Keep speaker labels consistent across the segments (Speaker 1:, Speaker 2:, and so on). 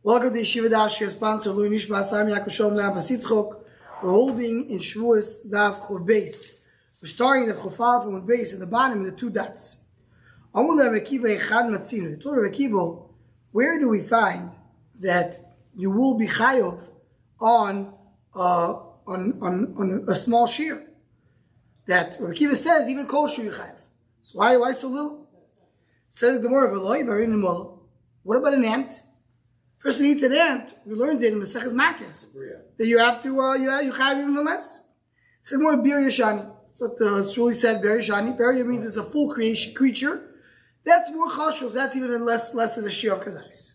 Speaker 1: Welcome to Yeshiva Daf sponsor Louis Nishma Asam Yaakov Shalom Nav Basitzchok. We're holding in Shavuos Daf Chov Beis. We're starting the Chofar from the base at the bottom of the two dots. Amule Rekiva Echad Matzinu. Told Rekiva, where do we find that you will be chayov on a small shear? That Rekiva says even kol shear chayav. So why so little? Says the more of a what about an ant? Person eats an ant. We learned it in Maseches Makis that you have to you have even less. Said more bir yashani. So what the Suli said bir yashani. Bir means it's a full creature. That's more chashuv. That's even less than a shear of kazais.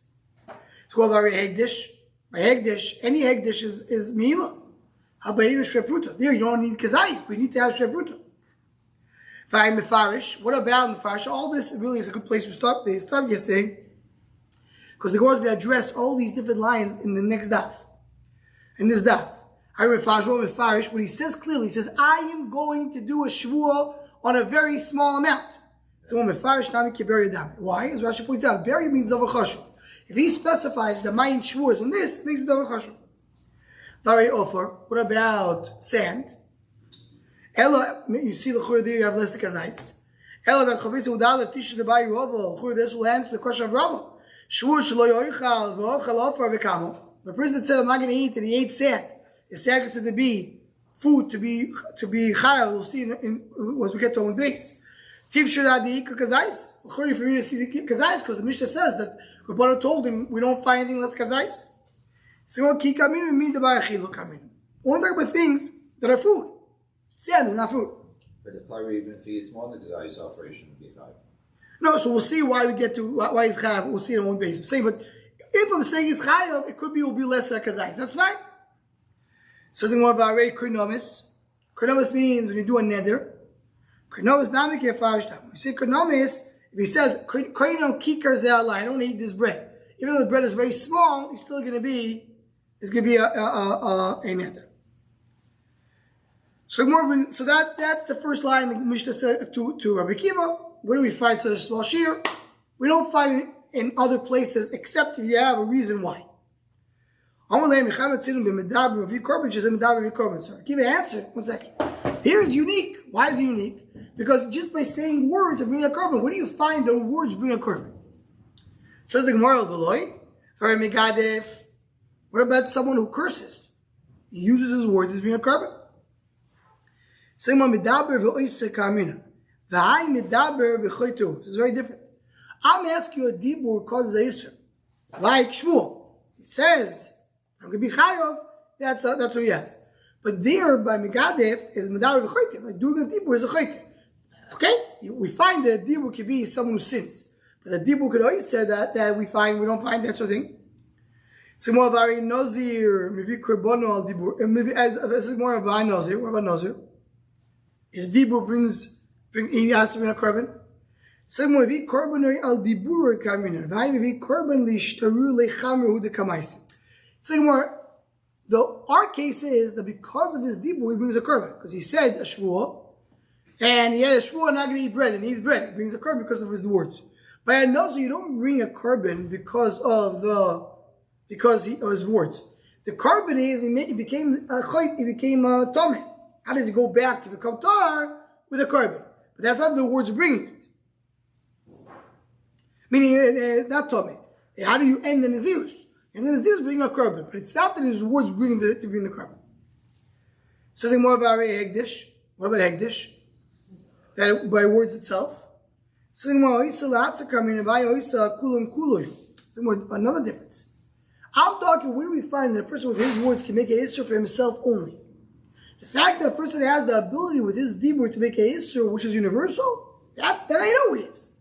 Speaker 1: It's called our hegdish. By hegdish, any hegdish is meila. How about even shrebruta? There you don't need kazais, but you need to have shrebruta. V'ayim mefarish. What about mefarish? All this really is a good place to stop. They stopped yesterday. Because the Gemara is going to address all these different lines in the next daf. In this daf. What he says clearly, he says, I am going to do a shvuah on a very small amount. So why? As Rashi points out, beri means davar chashuv. If he specifies the main shvuahs on this, it makes it davar chashuv. Very offer. What about sand? Ella, you see the chur there, you have less kazais. Ella, that chavisa udal tisha the bayi rovo. Chur, this will answer the question of Rava. The person said, I'm not going to eat, and he ate sand. His sand considered to be food, to be chayal. We'll see as we get to one base. Tiv shuradi kazais. According for me to see the kazais, because the Mishnah says that Rabbanan told him we don't find anything less kazais. So ki kaminu mean the barachilu kaminu. Only talk about things that are food. Sand is not food.
Speaker 2: But if I even if he eats more than kazais, operation would be high.
Speaker 1: No, so we'll see why we get to why he's chayav. We'll see it on one basis. Say, but if I'm saying he's chayav, it could be will be less than kazais. That's fine. Says in one of our kurnomis. Kurnomis means when you do a neder. Kurnomis namik yefarish. When you say kurnomis, if he says kurnom kikar ze'alai, I don't eat this bread. Even though the bread is very small, it's still going to be a neder. So that's the first line the Mishnah said to Rabbi Kiva. Where do we find such a small shear? We don't find it in other places except if you have a reason why. Sorry, give an answer. 1 second. Here is unique. Why is it unique? Because just by saying words of bring a korban, where do you find the words bring a korban? Says the Gemara of what about someone who curses? He uses his words as bring a korban. This is very different. I'm asking you a dibur causes a isur, like shvuah. He says, "I'm going to be chayav." That's what he has. But there, by megadef is medaber v'choytev. Like doing a dibur is a choytev. Okay, we find that a dibur could be someone who sins, but the dibur could always say that we don't find that sort of thing. So more of our nozir, maybe korbono al dibur, and maybe as more of our nozir. What about nozir? His dibur he has to bring a korban. Second one, vi korban al dibur kamina. V'ai vi korban lishtaru lechamru de kamaisim. Second one, our case is that because of his dibur, he brings a korban because he said a shvuah, and he had a shvuah not going to eat bread, and he eats bread. He brings a korban because of his words. But I know, so you don't bring a korban because of his words. The korban is he became tomei. How does he go back to become tar with a korban? But that's not the words bringing it. Meaning, not tomei. How do you end the nazirus? And the nazirus bring a korban, but it's not that his words bring the korban. Something more about hegdish. What about hegdish? That by words itself. Something more another difference. I'm talking, where do we find that a person with his words can make a issur for himself only? The fact that a person has the ability with his dibur to make a issur, which is universal, that I know it is.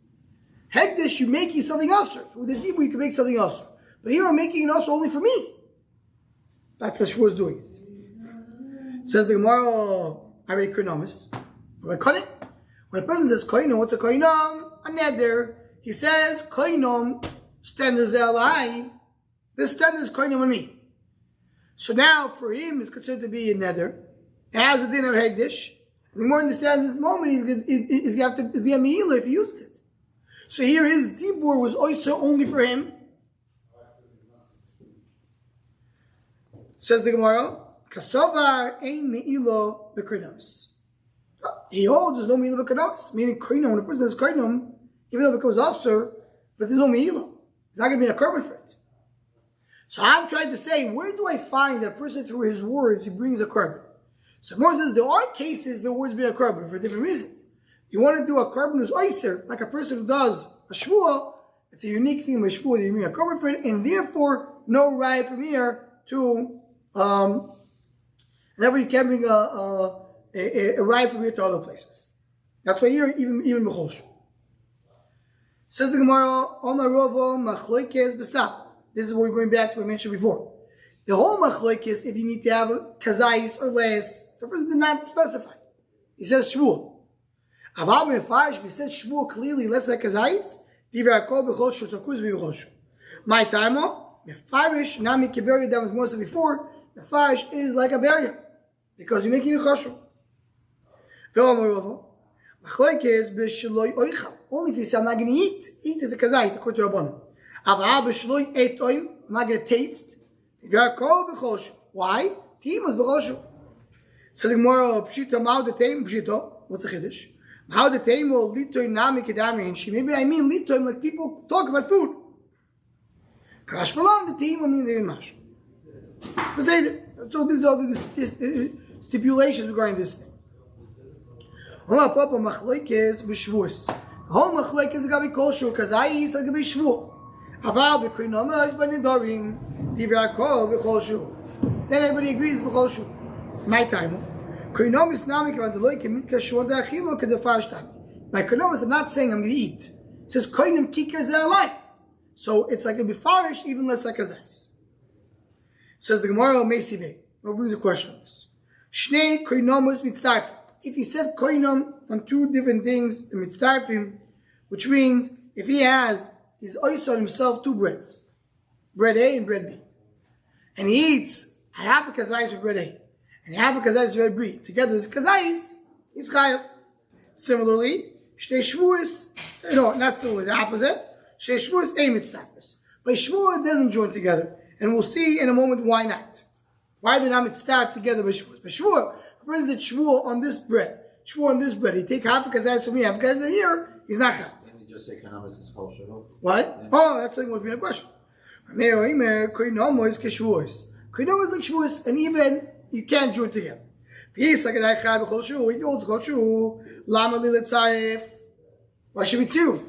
Speaker 1: Hegdish, you make something else. With a dibur, you can make something else. But here I'm making it also only for me. That's the shvuah is doing it. Says the Gemara, I read Kurnomis. When a person says koinom, what's a koinom? A neder. He says koinom, standards alai. This standard is koinom on me. So now for him, it's considered to be a neder. It has a din of hegdish. And the more he understands this moment, he's going to have to be a meila if he uses it. So here his dibur was also only for him. Says the Gemara, Kasavar ein me'ilo b'kreinamis. He holds there's no me'ilo b'kreinamis, meaning kreinom, when a person has kreinom, even though it becomes officer, but there's no me'ilo. It's not going to be a carbon for it. So I'm trying to say, where do I find that a person through his words, he brings a carbon? So Mor says, there are cases the words bring a carbon for different reasons. You want to do a carbon who's oyser, like a person who does a shvuah, it's a unique thing by shvuah that you bring a carbon for it, and therefore, no right from here to, therefore you can't bring a right from here to other places. That's why here, even b'chol. Says the Gemara, Omar Rovo machloikes b'stam. This is what we're going back to what I mentioned before. The whole machloikes, if you need to have a kazayis or less, the person did not specify. He says shvuah. Aval mefarsh, if he says shvuah clearly, less like kazayis, divrei hakol b'chol shu, so of course be b'chol shu. My taimo, mefarsh, nami keberia, that was more said before, mefarsh is like a barrier, because you're making a choshu. V'omar Rovo, machloikes b'sheloi oichal. Only if you say, I'm not going to eat. Eat is a kazayis, according to Rabbanon. I'm not going to taste. Why? Timas b'choshu. So the Gemara, pshita, ma'od the-teim, pshita, what's a chiddush? Ma'od the-teim, or litoim nami kedami hinshi. Maybe I mean litoim, like people talk about food. Kashmalan, the team, means they're in mash. So these are the stipulations regarding this thing. Homa papa machloikes b'shvuos. The whole machloikes is going to be kosher, because I eat like a b'shvuos. Aval b'krinoma is by nidorim. Divrei hakol b'chol shu. Then everybody agrees b'chol shu. My time. Krinomis nami k'van deloy k'mit k'shuon de'achilo k'defar shtami. By krinomis, I'm not saying I'm going to eat. It says koinim kikar ze'alai. So it's like a bifarish, even less like a zais. Says the Gemara Meisivei. What brings a question on this? Shnei krinomus mitzdarfim. If he said koinom on two different things, the mitzdarfim, which means if he has he's oyster on himself two breads, bread A and bread B, and he eats half a kazayis of bread A and half a kazayis of bread B. Together, this kazayis is chayav. Similarly, shtei shvuos, no, not similarly, the opposite. Shtei shvuos a mitzdarfus. By shvuah, it doesn't join together, and we'll see in a moment why not. Why they're not mitzdarf together by shvuos? By shvuah, where is it shvuah on this bread? Shvuah on this bread. He take half a kazayis from me, half a kazayis here. He's not chayav.
Speaker 2: Just say kanamis is kosher.
Speaker 1: What? Yeah. Oh, that's like what being a question. Koinom is like shvuos, and even you can't join together. Why should we tziruf?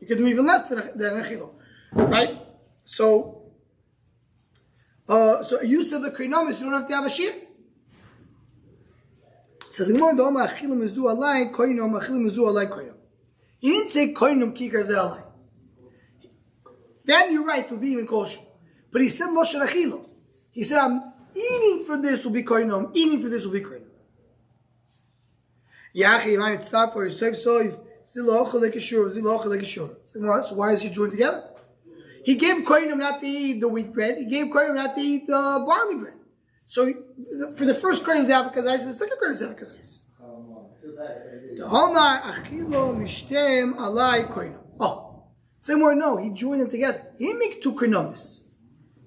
Speaker 1: You can do even less than a chilo, right? So you said the koinomis, you don't have to have a shir. Says the Gemara, "Doma achilim mezu alai koinom, achilim mezu alai koinom." He didn't say koinum kikar ze'alai. Then you're right, it would be even kosher. But he said moshe achilo. He said, I'm eating for this will be koinum, eating for this will be koinum. Yachi, if it's start for yourself, so if zilo ochel lekeshur, zilo ochel lekeshur. So why is he joined together? He gave koinum not to eat the wheat bread. He gave koinum not to eat the barley bread. So for the first koinum is avakazais, the second koinum is avakazais. The Homar achilo mishtem alai koinum. Oh, say more. No, he joined them together. He didn't make two koinomis.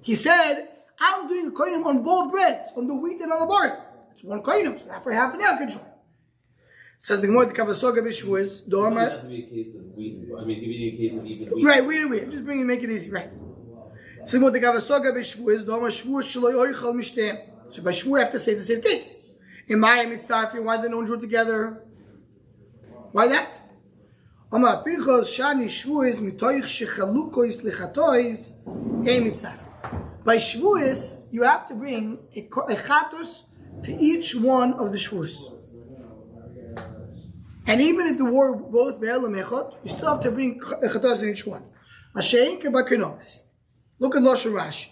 Speaker 1: He said, I'm doing the koinum on both breads, on the wheat and on the barley. It's one koinum, so after half an hour I can join. Says the Gemara, the kavasoga b'shvuos. The Homar. It doesn't have to be a case of wheat. I mean, it could be a case of even wheat. Right, wheat. Just make it easy, right? Says the Gemara, the kavasoga b'shvuos. The Homar shvuos shaloi oichal mishtem. So by shvuos I have to say the same case. In my mitzdarfim, why they don't join together? Why not? Amar Pinchas shani shvuos mitoich shechalukois lechatoi ein mitzdarfim. By shvuos, you have to bring a chatos for each one of the shvuos. And even if the war both be'elam echot, you still have to bring a chatos in each one. Mashein kebakinomis. Look at Lashon Rashi.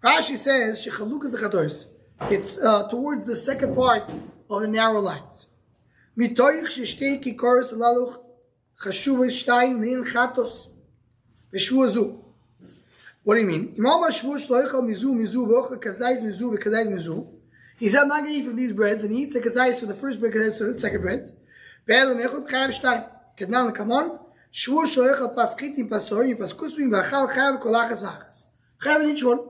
Speaker 1: Rashi says shechalukas lechatos. It's towards the second part of the narrow lines. Mitoich shishtei kikoros alaluch chashuvos shtayim lin chatos v'shvuazu. What do you mean? Imal mashvuos loichal mizu v'ochel kazayis mizu v'kazayis mizu. He said, I'm not going to eat from these breads, and he eats the kazayis for the first bread, kazayis for the second bread. Be'elam echot chayav shtayim. Kednan l'kamon shvuos loichal pas chitim pas sorim pas kusvim v'achal chayav kolachas v'achas. Chayav in each one.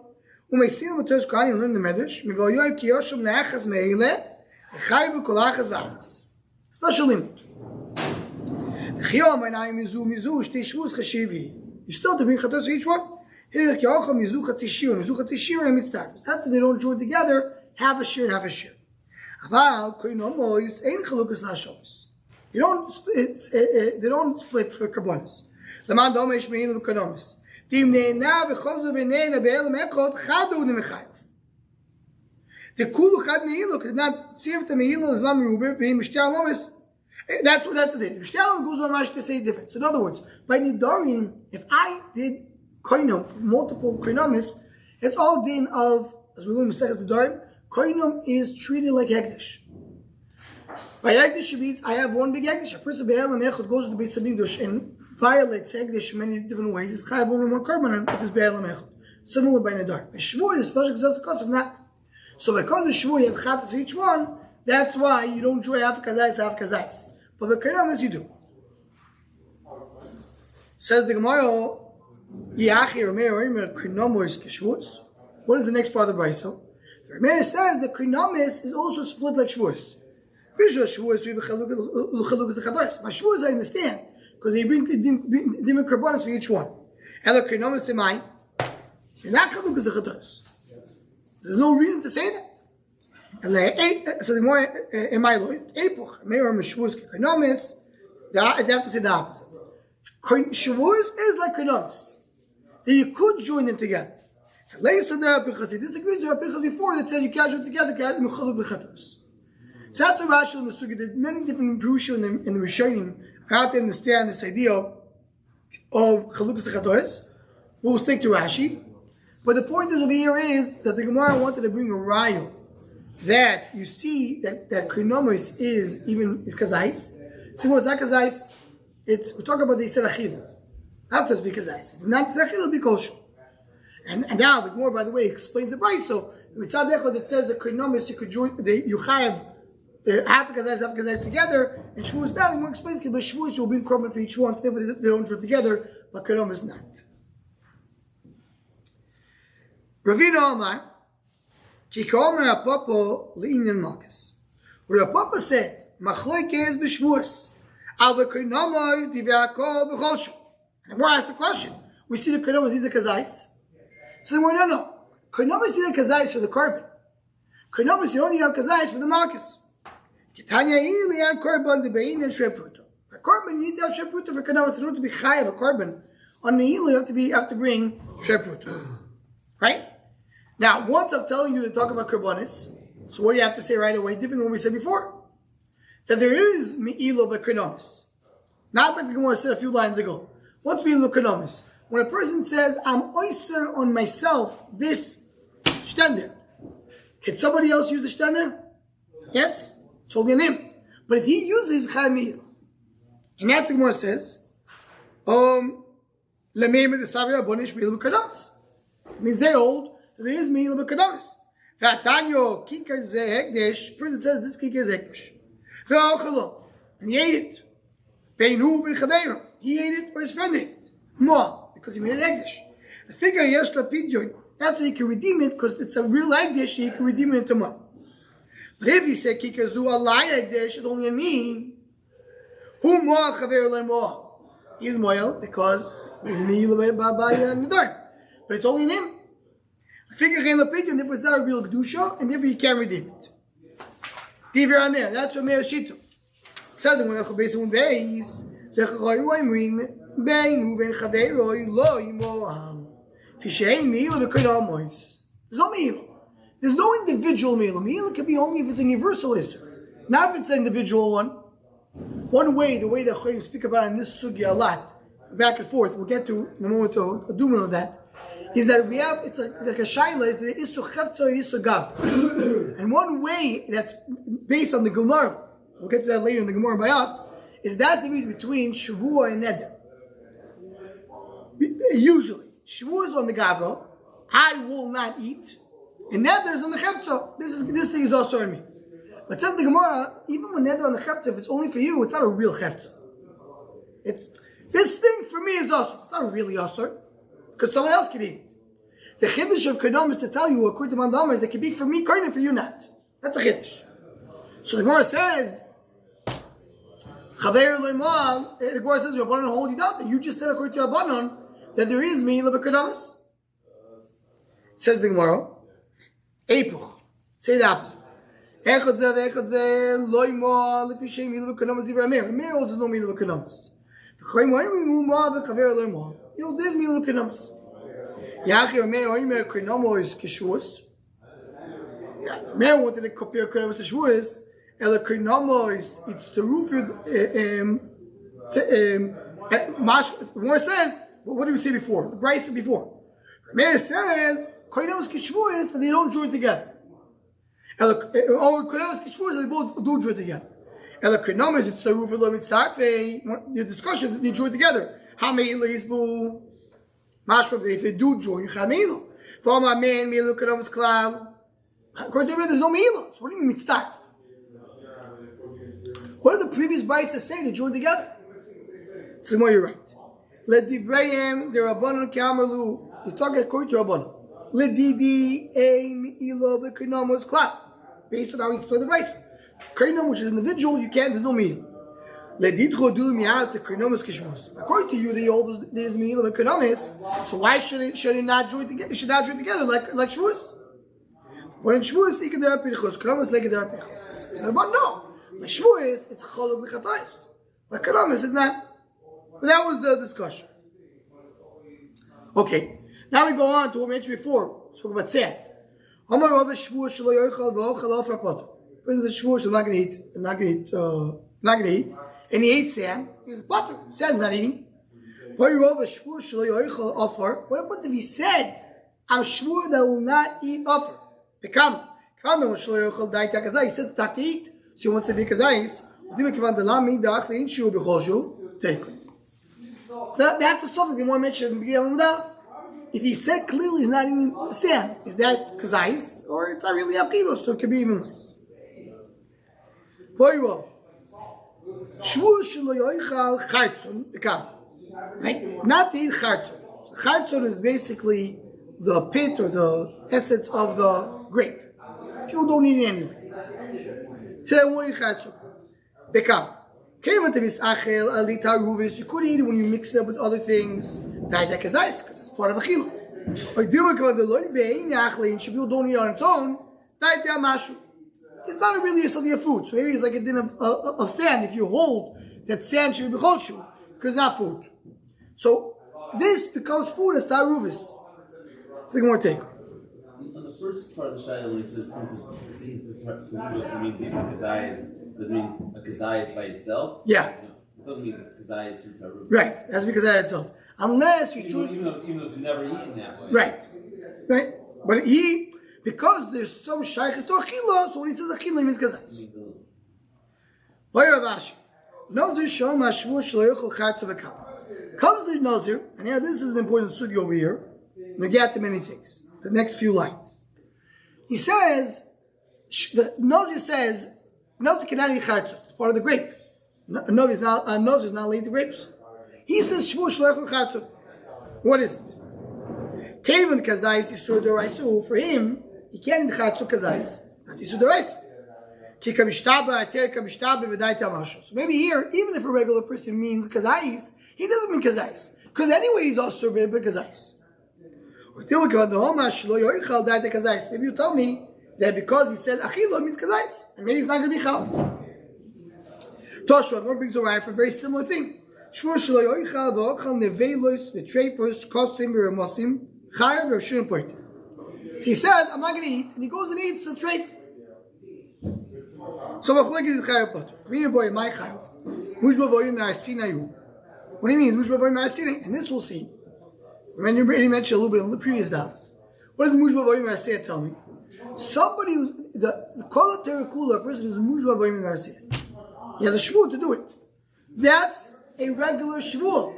Speaker 1: Umeisin Matos Kohanim learn the Medrash. Mivoyoy Kiyoshim Neachas Meile Chayvu Kolachas Vachas. Special limit. Chiyom Einayim Mizu Shtei Shavuos Chashivi. You still have to bring Chatos for each one. Hirach Yocham Mizu Chatzi Shira and Mitzdarfus. That's why they don't join together. Half a shir and half a shir. Aval Koinom Mois Ein Chalukas LaShavos. They don't split for karbonos. The man domesh meilu karbonos. Dimneina v'chozu v'neina be'elam echot chadu nemechayev. The kulu chad meilu could not see if the meilu is not merubah v'im mishtel lomis. That's the thing. Mishtel goes on Rashi to say different. So in other words, by nidarim, if I did koinom multiple koinomis, it's all din of, as we learn in Mesechus Nidarim, koinom is treated like hekdesh. By hekdesh means I have one big hekdesh. A person be'elam echot goes to the Beis Hamikdash and violates hekdesh in many different ways. It's chayav only one korban if it's be'elam echot. Similar by Nadar. By Shavuos, is special because that's the concept of not. So because by Shavuos you have chatas for each one, that's why you don't enjoy half kazais. But by koinomis you do. Says the Gemara, what is the next part of the Brayso? The Rameir says that koinomis is also split like Shavuos. Visual Shavuos we have chalukas lechados. My Shavuos I understand because they bring different karbonos for each one. And the koinomis in mine, they're not chalukas lechados. There's no reason to say that. And so the more in my Lord, epoch meir Shavuos koinomis, they have to say the opposite. Shavuos is like koinomis. That you could join them together. Because he disagrees with Rabbi before that says you can't join together. So that's a Rashi in the Sugi. There's many different Perushim in the Rishonim how to understand this idea of Chalukas Chatos. We'll stick to Rashi. But the point over here is that the Gemara wanted to bring a rayo that you see that koinomis is kazais. So what's that kazais? We're talking about the Yisrael Achila. Not just because If not Yisrael Achila, it'll be kosher. And now the Gemara, by the way, explains the price. So mitzad echad it says the koinomis you could join you have half a kazais together, and Shavuos down. The Gemara explains that by Shavuos you'll bring korban for each one. So therefore they don't join together, but koinomis not. Ravina Omar, ki kaomer apopo le'inyan malchus. What Apapa said, machloikes b'Shavuos, al v'koinomis divrei hakol b'chol shul. And the Gemara asked the question. We see the koinomis is the kazais. So no. Koinomis is the kazais for the korban. Koinomis you only have kazais for the malchus. Ketanya ili and korban the bein and shepruto. For korban you need to have shepruto for koinomis. In order to be chayav a korban on the ili you have to bring shepruto. Right? Now, once I'm telling you to talk about korbanis, so what do you have to say right away? Different than what we said before. That there is mi'ilo b'koinomis. Not like the Gemara said a few lines ago. What's mi'ilo b'koinomis? When a person says, I'm oyser on myself this shtender. Can somebody else use the shtender? Yes? It's only on him. But if he uses chai mi'ilo, and that's the Gemara says, l'meim d'savir abonish mi'ilo b'koinomis. It means they hold that there is mi'ilo b'koinomis. V'atanyo kikar zeh hekdesh. The person says this kikar is hekdesh. V'aochelo. And he ate it. Beinu b'chaveiro. He ate it or his friend ate it. More. Because he made an hekdesh. The figure yesh lapidyon. That's why he can redeem it because it's a real hekdesh. He can redeem it into more. But if he said kikar zu alai hekdesh, it's only on me. Who more chaveiro le'moah? He's moel because he's mi'ilo b'nidar. But it's only in him. The figure chen lapidyon, therefore it's not a real kedusha, and therefore you can't redeem it. Divir amer. That's what Meir Shitu. It says that when a beis and beis, zechachoy roimrim. There's no individual meal. Meal can be only if it's a universal issue, not if it's an individual one. One way, the way that Chorim speak about in this sugya a lot, back and forth, we'll get to in a moment a doom of that, is that we have, it's like a shaila, is that it is so chefzo, it is so gav. And one way that's based on the Gemara, we'll get to that later in the Gemara by us, is that's the difference between Shavua and Neder. Usually, Shavuos is on the Gavra, I will not eat, and Neder is on the Chefza. This thing is also on me. But says the Gemara, even when Neder on the Chefza, if it's only for you, it's not a real Chefza. It's this thing for me is also. It's not really also, because someone else can eat it. The chiddush of Kedom is to tell you, according to Mandam, is it can be for me, Kedom, for you not. That's a chiddush. So the Gemara says, Chaver Leimal, the Gemara says, Rabbanon hold you down, and you just said, according to Rabbanon, that there is me, Lebekedamas. Says the Gemara, April. Say the opposite. Echad Leimal, if you say me, Lebekedamas, even Amir. Amir holds no me, Lebekedamas. The Chayim, Mumma, the Chaver Leimal. He holds this me, Lebekedamas. Yachi Amir, Oimer, Kedamo is Keshuas. Amir wanted to compare Kedamas to Shavuos. Ela Kedamo is, it's the roof the more says, what did we say before? The Bryce before. Amir says, Kedamas Keshuas, that they don't join together. Or Kedamas Keshuas, they both do join together. Ela Kedamas, it's the roof of the Mitzvah. The discussions that they join together. Hamei Leisbu. Mashra, if they do join, Chamilo. For my man, Milo Kedamas Klal. According to me, there's no Milo. So what do you mean mitzvah? What did the previous Brisa say? They joined together. So more, you're right. Let divrayim the Rabbanon Kamalu. He's talking according to Rabbanon. Let didi ein ilo bekinamos klal. Based on how he explained the Brisa. Kinam, which is individual, you can't. There's no Milo. Let didcho do mias the kinamos kishmos. According to you, the old there's Milo bekinamos. So why should it not join together? It should not join together like Shavuos. When in Shavuos, you can do pinchos. Keramas like do pinchos. So, but no, by Shavuos it's cholok lechatayis. By keramas it's not. But that was the discussion. Okay, now we go on to what we mentioned before. We spoke about sand. Amar Rav Shavuos shelo yochal v'ochal ofer potter. Person says Shavuos, I'm not going to eat, and he ate sand. He's potter. Sand's not eating. But Rav Shavuos shelo yochal ofer. What happens if he said, I'm sure that I will not eat ofer? He said to eat, so he wants to be kazayis. So that's a subject they want to mention in the beginning of. If he said clearly he's not eating sand, is that kazayis or it's not really apilos, so it could be even less. Right? Not to eat chartzon. Chartzon is basically the pit or the essence of the grape. People don't eat it anyway. So I want to eat chartzon. Bekam. You could eat it when you mix it up with other things. Because it's part of a chilo. Or people don't eat it on its own. It's not really something of food. So maybe it's like a din of sand. If you hold that sand should be b'chol because it's not food. So this becomes food as taruvis. It's like more take.
Speaker 3: On the first part of the Shayla, when he says since it's eating it means eating kazayas, does it mean a kazayas by itself?
Speaker 1: Yeah.
Speaker 3: It doesn't mean it's kazayas through taruv.
Speaker 1: Right. That's because of itself. Unless you
Speaker 3: even though it's never eaten that way.
Speaker 1: Right. But because there's some shaykhs to achila, so when he says achila, he means kazayas. Nazir shom hashvu shlo yochel chartza v'kam. Comes the Nazir, and yeah, this is an important sugi over here. We get to many things. The next few lines. He says, the Nazir says, Nazir cannot eat chartza. It's part of the grape. Nazir is not allowed to eat the grapes. He says, shvu shlo yochel chartza. What is it? Kevin kazayis yisur d'oraisu. For him, he can't eat chartza kazayis. Not yisur d'oraisu. So maybe here, even if a regular person means kazayis, he doesn't mean kazayis. Because anyway, he's also rebbe kazayis. Maybe you tell me that because he said achilo means kazayis, and maybe he's not going to be chal. Toshua, one brings a raya for a very similar thing. So he says, I'm not going to eat, and he goes and eats a treif. So what do you mean mushba voyim ma'asina? And this we'll see. When you already mentioned a little bit on the previous daf. What does mushba voyim ma'asina tell me? Somebody who's the kol terakula, a person who's mushba voyim ma'asina. He has a shvuah to do it. That's a regular shvuah.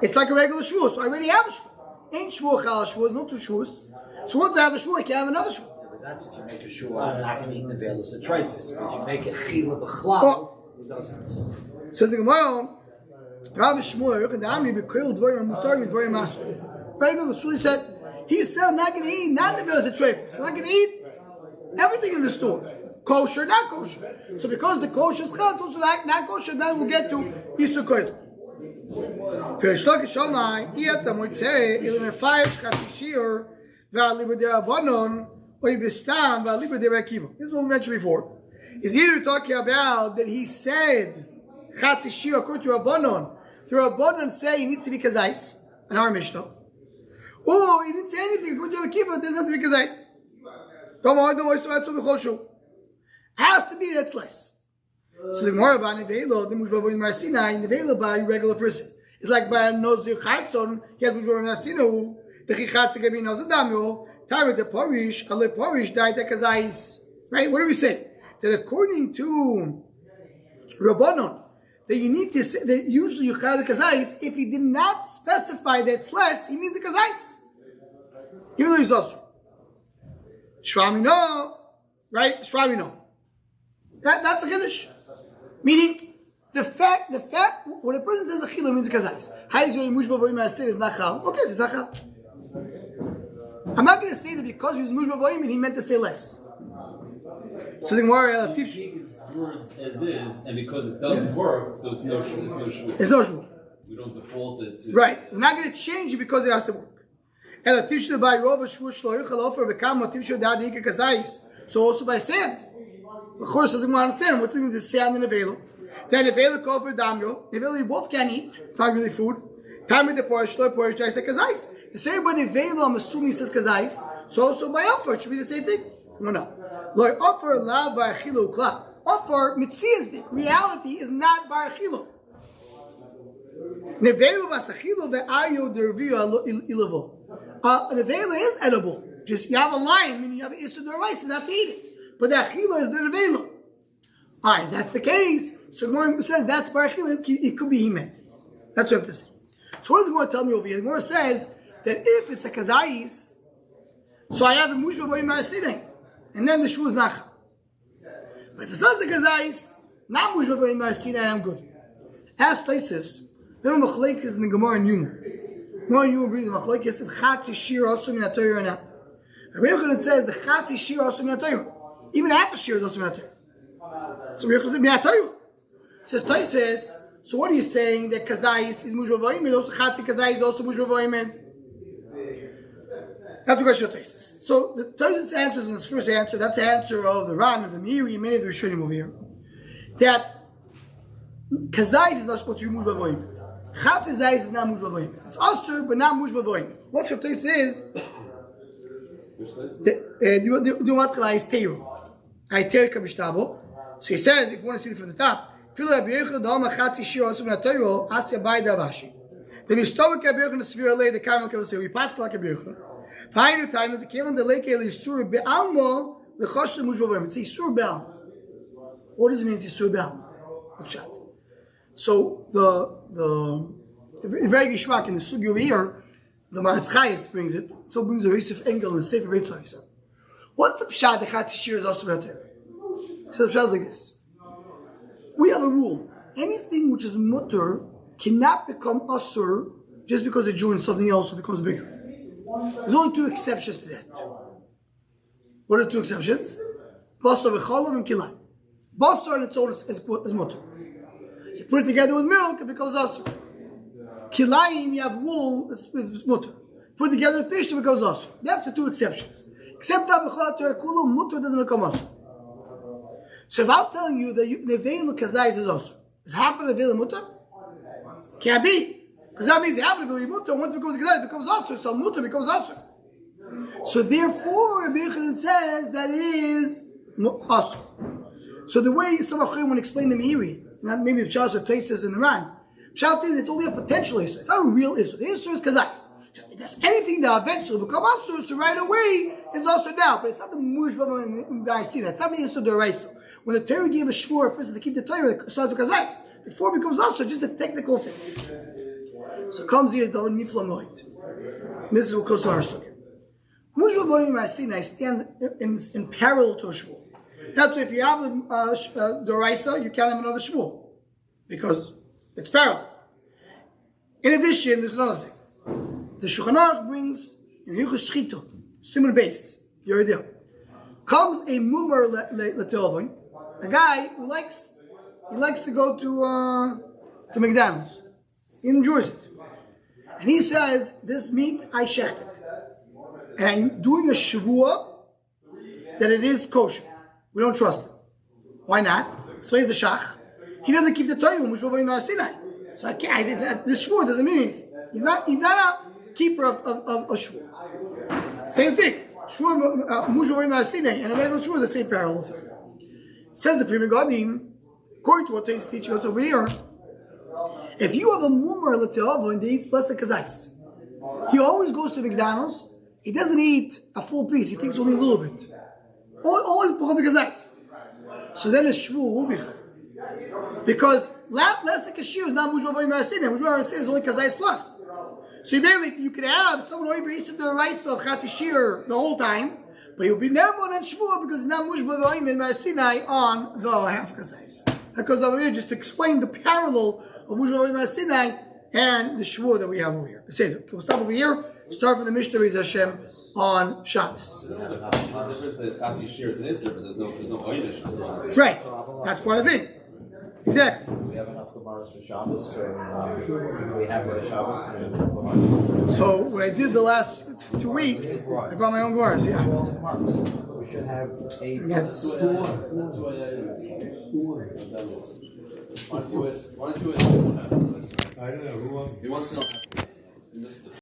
Speaker 1: It's like a regular shvuah. So I already have a shvuah. Ain't shvuah chal shvuah. There's no two shvuahs. So once I have a shvuah, I can't have another shvuah.
Speaker 2: That's if you make a shua, I'm not going to eat the veil as a treifus. But you make a chila b'chlal, it doesn't.
Speaker 1: Says the Gemara, Rav Shmuel, Yochadami, B'Koil Dvorim Mutar Dvorim Asur. Very good. So he said, He said, I'm not going to eat, not the Velos Treifus. I'm not going to eat everything in the store. Kosher, not kosher. So because the kosher is chal, so not kosher, then we'll get to Isur Koil. This is what we mentioned before. Is either talking about that he said Chatzi Shir according to Rabbanon. The Rabbanon say he needs to be kazais in our Mishnah. Or he didn't say anything according to Rabbi Kiva, it doesn't have to be kazais. Don't worry, so that's what the Choshu. Has to be, that's less. So the Gemara about Nevelo, the Mushba in Marsina, Nevelo by a regular person. It's like by a Nozir Chatzon, he has Mushba in Marsina, the Chichatze Gabi Nozadamio, Tarek the Porish, Ale Porish, Daita Kazais. Right? What do we say? That according to Rabbanon, that you need to say that usually you chal kazais. If he did not specify that it's less, he means a kazais. Even though he's also shvamino, right? Shvamino. That's a chiddush. Meaning the fact when a person says a chilo means a kazais. How does your mushba voim aser is not chal? Okay, it's not chal. I'm not going to say that because he's mushba voim and he meant to say less. So the Gemara
Speaker 3: words as is, and because it doesn't work, so it's no shul.
Speaker 1: It's no shul.
Speaker 3: We don't default it to
Speaker 1: right. We're not going to change it because it has to work. So also by sand. Of course, doesn't want to understand what's the difference between sand and avelo. Then avelo called for damyo. Avelo you both can eat. It's not really food. Time with the porish, porish, I say kazais. The same by avelo, I'm assuming it says kazais. So also by offer, it should be the same thing. So no. Like offer allowed by achilo ukla. Offer mitzvah. Reality is not bar achilo. Nevelu basachilo the ayo derviu ilavo. Nevelu is edible. Just you have a line, meaning you have isur d'oraisa not to eat it. But the achilo is the nevelu. Alright, if that's the case. So Gemara says that's bar achilo. It could be he meant it. That's what I have to say. So what does Gemara tell me over here? Gemara says that if it's a kazais, so I have a mushva boy marasidin, and then the shul is nachal. But if it's not a kazais, not mushba very marasina, I'm good. Ask Taisis, remember machlekes in the Gemara and Yuma. Gemara and Yuma brings machlekes if chatzi shir also min ha'torah or not. Rabbi Yochanan says the chatzi shir also min ha'torah. Even half a shir is also min ha'torah. So Rabbi Yochanan says min ha'torah. Says Taisis, so what are you saying that kazais is mushba v'oimed? Also chatzi kazais is also mushba v'oimed? That's the question of Taisis. So the Taisis answers in his first answer, that's the answer of the Ran, of the Meiri, and many of the Rishonim over here, that Kazais is not supposed to be Mushba Voimet. Chatz Zais is not Mushba Voimet. It's also, but not Mushba Voimet. What Shabtai says, do what Chalai is Teiru. I Teiru Kabishtabo. So he says, if you want to see it from the top, Filu Rabbi Yochanan Da'ama Chatzi Shir Osu Min HaTorah Asya Bai Davashi. The Mistovik Rabbi Yochanan Tzvir Alei, the Karmel Kavasei, we pass like Rabbi Yochanan. Final time that came on the lake Isur Be'almo the Chosh Mushba Voimet. It's Isur Be'almo. What does it mean? It's Isur Be'almo. So the very Gishmak in the Sugi over here, the Maritz Chayes brings it. So brings a Yosef Engel and the Sefer Beit Torah. What the Pshat the Chatzi Shir is also right there. So the Pshat is like this. We have a rule. Anything which is mutter cannot become asur just because it joins something else or becomes bigger. There's only two exceptions to that. What are the two exceptions? Basar v'chalav and kilai. Basar on its own is mutter. You put it together with milk, it becomes asur. Kilayim, you have wool, it's mutter. Put it together with fish, it becomes asur. That's the two exceptions. Except that b'chalav terakulu, mutter doesn't become asur. So if I'm telling you that nevela kazais is asur, is half of nevela mutter? Can't be. Because that means the half of nevela mutter, once it becomes kazais, it becomes asur, so mutter becomes asur. So therefore, Rabbi Yochanan says that it is asur. So the way some of Chayim would explain the Meiri, not maybe the Pshas or Taisis in the Ran, Pshat is it's only a potential issue. It's not a real issue. The issue is kazais. Just if there's anything that eventually will become asur, so right away it's asur now. But it's not the mushba in the Arsina. It's not the issue d'oraisa. When the Torah gave a shvur a person to keep the Torah, it starts with kazais. Before it becomes asur, just a technical thing. So comes here the nifla moed. This is what goes to our story. Mushba b'oim Arsina stands in parallel to a shvur. That's why if you have the Raisa, you can't have another Shmuel. Because it's parallel. In addition, there's another thing. The Shulchan Aruch brings in Hilchos Shchita, similar base, your idea. Comes a mumar le'telovin, a guy who likes to go to McDonald's. He enjoys it. And he says, this meat, I shecht it. And I'm doing a Shavuos that it is kosher. We don't trust him. Why not? So he's the shach. He doesn't keep the Torah, which we're going to Sinai. So this Shavuos doesn't mean anything. He's not a keeper of a Shavuos. Same thing. Shavuos, Mushah Sinai, and a regular Shavuos, the same parallel thing. Says the Pri Megadim, according to what he's teaching us over here, if you have a mumar l'te'avo and he eats blessed kazais, he always goes to McDonald's. He doesn't eat a full piece. He takes only a little bit. Always put kazais. So then his shvuah will be chayv. Because blessed kashir is not mushba v'yim marasin. Mushba marasin is only kazais plus. So you could have someone who eats the rice of chatishir the whole time, but he will be never on shvuah because it's not mushba v'yim marasinai on the half kazais. Because over here, just to explain the parallel of Mushah V'yim Sinai and the Shavuot that we have over here. We'll stop over here. Start with the Mishnah Riz Hashem on Shabbos.
Speaker 3: The difference is Chatzi Shir is an Isser, but there's no Oynish.
Speaker 1: Right. That's part of the thing. Exactly.
Speaker 2: We have enough Gemaras for Shabbos, so we have a Shabbos.
Speaker 1: So what I did the last 2 weeks, I brought my own Gemaras. Yeah.
Speaker 2: We should have 8.
Speaker 1: That's
Speaker 3: Why don't you ask?
Speaker 4: I don't know who wants.
Speaker 3: He wants to know.